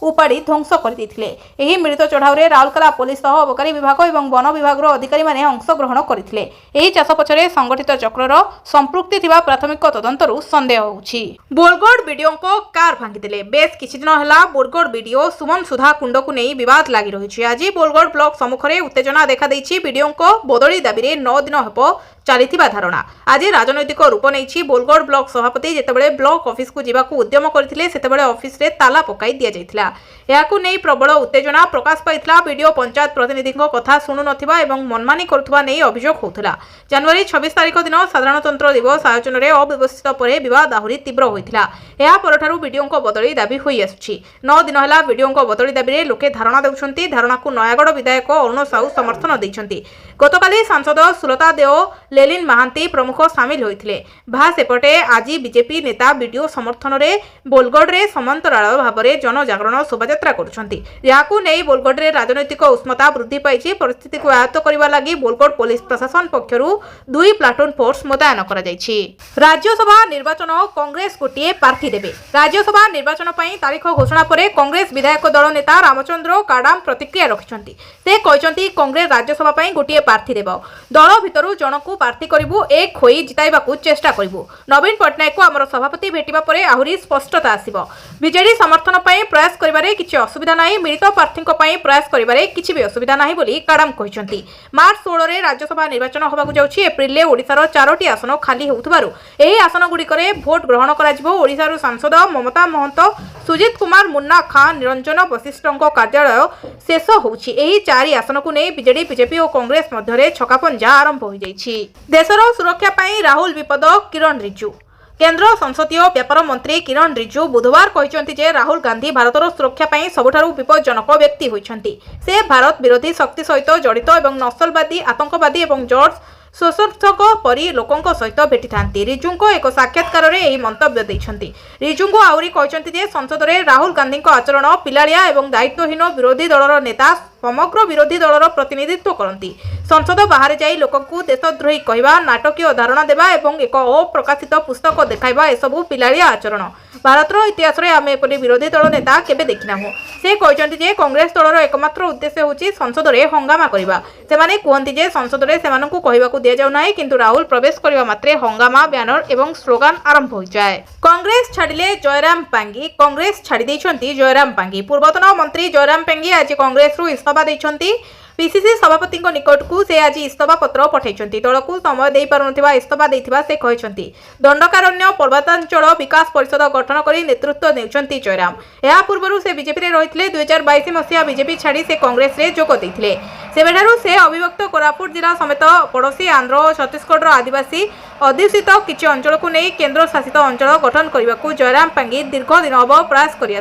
उपाड़ी ध्वंस करते। मिलित चढ़ाऊ राउरकेला पुलिस अबकारी विभाग और वन विभाग अधिकारी मैंने अंशग्रहण करते। चाष पछरे संगठित चक्रर संपृक्ति थिबा प्राथमिक तदंतरू संदेह होउछि। बोरगढ़ बीडीओ को कार भांगिदेले। बेस किछि दिन हला बोरगढ़ बीडीओ सुमन सुधा कुंड को नहीं विवाद लगी रही। आज बोरगढ़ ब्लॉक सम्मुखें उत्तेजना देखा बीडीओ को बदली दाबी 9 दिन हेब चलीथिबा धारणा आज राजनैतिक रूप नहीं। बोरगढ़ ब्लॉक सभापति जितेबाला ब्लॉक ऑफिस को जीवाकू उद्यम करथिले सेतेबाला ऑफिस रे ताला पकाई दिया जायथिला। याकू नहीं प्रबल उत्तेजना प्रकाश पाइथिला। बीडीओ पंचायत प्रतिनिधि कथा शुणु नथिबा एवं मनमानी करुथबा नहीं अभियोग होउथिला। जनवरी 26 तारिख दिन साधारणतंत्र दिवस आयोजन में अव्यवस्थित पर विवाद आहुरी तीव्र होइथिला। या परठारु बीडीओ को बदली दाबी होई आसुछि। 9 दिन हला बीडीओ को बदली दाबी लोके धारणा देउछंती। धारणा को नयागढ़ विधायक अरुण साहू समर्थन दैछंती। गतकाली सांसद सुलता देव लेलिन महांती प्रमुख सामिल होइथिले। सेपटे आज बीजेपी नेता बीडीओ समर्थन में बोलगढ़ में समांतराल भाव में जनजागरण शोभायात्रा करुछंती। याकू नहीं बोलगढ़ में राजनैतिक उष्मता वृद्धि पाई। परिस्थिति को आयत्त करने लगी बोलगढ़ पुलिस प्रशासन पक्षर 2 प्लाटून फोर्स मुतयन कर राज्यसभा निर्वाचन कांग्रेस गोटे प्रार्थी देवे। राज्यसभा निर्वाचन पर तारीख घोषणा पर कांग्रेस विधायक दल नेता रामचंद्र काडाम प्रतिक्रिया रखिछंती। से कहते कांग्रेस राज्यसभा पर गोटे प्रार्थी देव। दल भितर जनकू प्रार्थी करू एक होई जिताइबाकू चेष्टा करू। नवीन पट्टनायक को आमर सभापति भेटिबा परे आहुरी स्पष्टता आसिबो। बीजेडी समर्थन पर प्रयास करिबारे किछि असुविधा नाही। मिलित प्रार्थी प्रयास करिबारे किछि भी असुविधा नाही बोली काडाम कहिसंती। मार्च 16 रे राज्यसभा निर्वाचन होबाकू जाउछि। एप्रिल रे ओडिसार 4टी आसन खाली होउथबारु एही आसन गुडीकरे भोट ग्रहण कराजिबो। ओडिसार सांसद ममता महंत सुजित कुमार मुन्ना खान निरंजन वशिष्ठों कार्यालय शेष होउछि। एही 4 आसन को नहीं बीजेडी बीजेपी और कांग्रेस मध्य छकापंजा आरंभ हो जाइछि। देशर सुरक्षा पाई राहुल विपद किरण रिजिजू। केंद्र संसदीय व्यापार मंत्री किरण रिजिजू बुधवार कहते जे राहुल गांधी भारतर सुरक्षा पाई सबुठारु विपज्जनक व्यक्ति होइछंती। से भारत विरोधी शक्ति सहित जड़ित और नक्सलवादी आतंकवादी और जॉर्ज शोषक परी लोकों सहित भेटी था। रिजिजू एक साक्षात्कार में यह मंतव्य देइछंती। रिजिजू आहरी कहते जे संसद में राहुल गांधी आचरण पिलाड़िया और दायित्वहीन विरोधी दलर नेता समग्र विरोधी दलर प्रतिनिधित्व करती। संसद बाहर जाई लोकंकु देशद्रोही कहवा नाटकीय धारणा देवा एवं एक अप्रकाशित पुस्तक देखाइबा एसबू पिलाड़िया आचरण। भारतर इतिहास में आम एपरी विरोधी दल नेता केबे देखिनाहु। से कहते जे कांग्रेस दलर एकमात्र उद्देश्य होची संसद में हंगामा करबा। सेमाने कहते जे संसद में सेमानकु कहबाकू दिया जाउ नाही किंतु राहुल प्रवेश करबा मात्रे हंगामा बैनर एवं स्लोगान आरंभ हो जाए। कांग्रेस छाड़िले जयराम पांगी। कांग्रेस छाड़ी दैछंती जयराम पांगी। पूर्वतन मंत्री जयराम पांगी आज कांग्रेस रु इस्तीफा दैछंती। पीसीसी सभापति निकट को से आज इस्तीफा पत्र पठाइछंती। दल को समय दे पारुनथिबा इस्तीफा दैथिबा से कहछंती। दंडकारण्य पर्वतांचल विकास परिषद गठन करी नेतृत्व नेउछंती जयराम। या पूर्वरु से बीजेपी रे रहिथिले। 2022 मसिया बीजेपी छाड़ी से कांग्रेस रे जोग दैथिले। सेबेठारु से अविभक्त कोरापुट जिला समेत पड़ोसी आंध्र और छत्तीसगढ़ आदिवासी अध्युषित किछि अंचल को नहीं केंद्र शासित अंचल गठन करने जयराम पांगी दीर्घ दिन हम प्रयास कर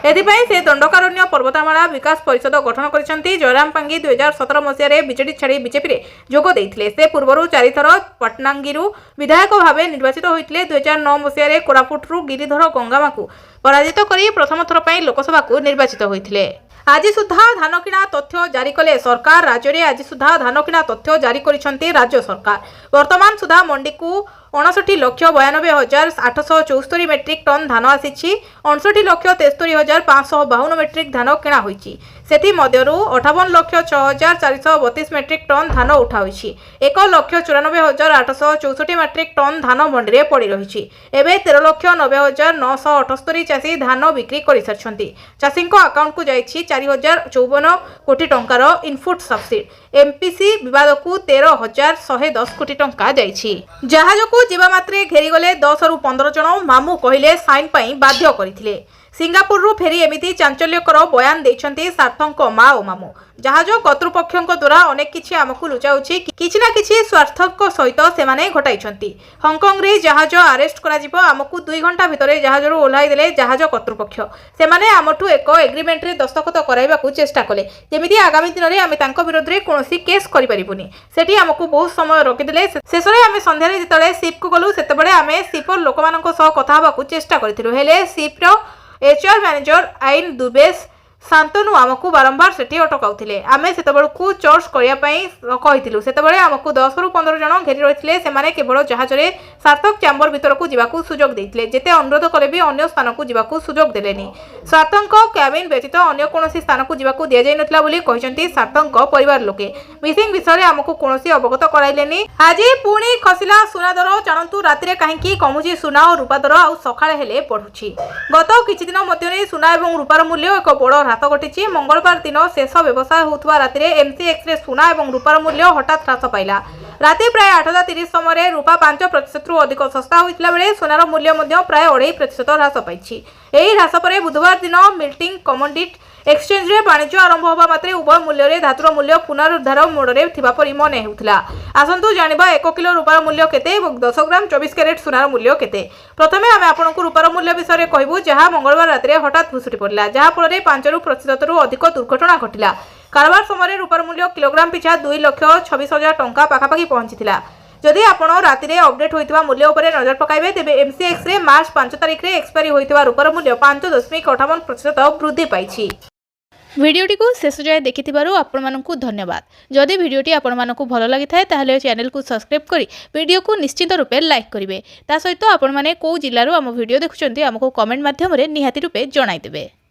एथिपाई से दंडकारण्य पर्वतमाला विकास परिषद गठन करिसेंती। जयराम पांगी 2017 मसीह बीजेडी छाड़ी बीजेपी रे जोग दैथिले। से पूर्वरु 4 थर पटनांगीरु विधायक भावे निर्वाचित होइतिले। 2009 मसीह कोरापुटरू गिरिधर गंगामा को पराजित करी प्रथम थर पई लोकसभा को निर्वाचित होइतिले। आज सुधा धान किणा तथ्य जारी कले सरकार। राज्य में आज सुधा धान किणा तथ्य जारी करिसेंती राज्य सरकार। वर्तमान सुधा मंडी को 59,92,874 मेट्रिक टन धान आसी। 59,73,552 मेट्रिक धान किणा होइछि। सेठी मध्यरु 58,06,432 मेट्रिक टन धान उठा होइछि। 1,94,864 मेट्रिक टन धान मंडी रे पड़ी रहिछि। एबे 13,90,978 चाषी धान बिक्री करि सारछंती। चाषी अकाउंट को जाइछि 4,054 कोटी टंकार इनपुट सब्सिडी। एमपीसी विवाद को 13,110 कोटी टंका जाइछि। जहाज को जीवा मात्रे घेरीगले 10 रु 15 जन मामू कहिले साइन पई बाध्य करिथिले। सिंगापुर रु फेरी एमिति चांचल्यकर बयान देइछन्ती सार्थक माँ और मामू। जहाज कर्तृपक्षों द्वारा अनेक किछि आमकु लुचाउछि किछि ना किछि स्वार्थक सहित सेमाने घटाइछन्ती। हांगकांग रे जहाज अरेस्ट करा जिवो आमकु 2 घंटा भितरे जहाज रु ओल्हाई देले जहाज कर्तृपक्ष। सेमाने आमठु एक एग्रीमेंट रे दस्तखत कराइबाकु चेष्टा कले जेमिति आगामी दिन रे आमे तांको विरोध रे कोनोसी केस करि परिबुनी। सेठी आमकु बहुत समय रोकि देले। शेषरे आमे संध्या रे जेतले शिप को गलु सेतेबेले आमे शिपर लोकमानक सह कथा हबाकु चेष्टा करिथिलु हेले शिप रो एचआर मैनेजर आईन दुबेश शांतनु आमको बारंबार सेठी अटकाउथिले। आमे सेतेबेलकु चर्च करिया पई कहिथिलु। सेतेबेले आमको 10 रु 15 जन घेरी रहिथिले। सेमाने केवल जहाज रे सार्थक चैम्बर भितरकु जिबाकु सुजोग देइथिले। जेते अनुरोध कले भी अन्य स्थानकु जिबाकु सुजोग देलेनी। सार्थक कैबिन व्यतीत अन्य कोनोसी स्थानकु जिबाकु दिया जाय नथला बोली कहिसंती सार्थक परिवार लोके। मिसिंग विषय रे आमको कोनोसी अवगत कराइलेनी। आजि पुणी खसिला सुना दर जानंतु रात्रि काहेकि कमुची सुना और रूपा दर आ सखाळे हेले पढुची। गत किछि दिन मध्यरे सुना एवं रूपार मूल्य एक बड़ ह्रास घटी। मंगलवार दिन शेष व्यवसाय होता राति एमसीएक्स रे सुना और रूपार मूल्य हठात ह्रास पाइला। राति प्राय 8:30 समय रूपा 5% रु अधिक सस्ता होता बेले सोनार मूल्य प्राय 2.5% ह्रास पाई। यही ह्रास पर बुधवार दिन मिल्टिंग कमोडिटी एक्सचेंज रे वाणिज्य आरंभ होगा मात्रे उभय मूल्य रे धातुर मूल्य पुनरुद्धार मोड़े थिबा परि मने हेउथला। आसंतु जानिबा 1 किलो रूपार मूल्य केते और 10 ग्राम 24 कैरेट सोनार मूल्य केते। प्रथमे आमे आपनकु रूपार मूल्य विषय रे कहबू जहा मंगलवार राति हठात भुसुटी पड़ला जहा फल 5% रु अधिक दुर्घटना घटिला। कारबार समय रूपार मूल्य किलोग्राम पिछा 2,26,000 टंका पाखापाखि पहुंचीथिला। जदि आपण राति रे अपडेट होइतबा मूल्य उपरे नजर पकाइबे तेबे एमसीएक्स रे मार्च 5 तारिख रे एक्सपायरी होइतबा रूपार मूल्य 5.58% वृद्धि पाइछि। भिडियोटी को शेष जाए देखिथिबारु आपण मानकु धन्यवाद। जदि भिडियोटी आपण मानकु भलो लागि थाए ताहले चैनल को सब्सक्राइब करी वीडियो को निश्चित रूपे लाइक करिवे। ता सहित आपण माने को जिल्लारो हम वीडियो देखुचंती हमको कमेंट माध्यम रे निहाती रूपे जणाइ देबे।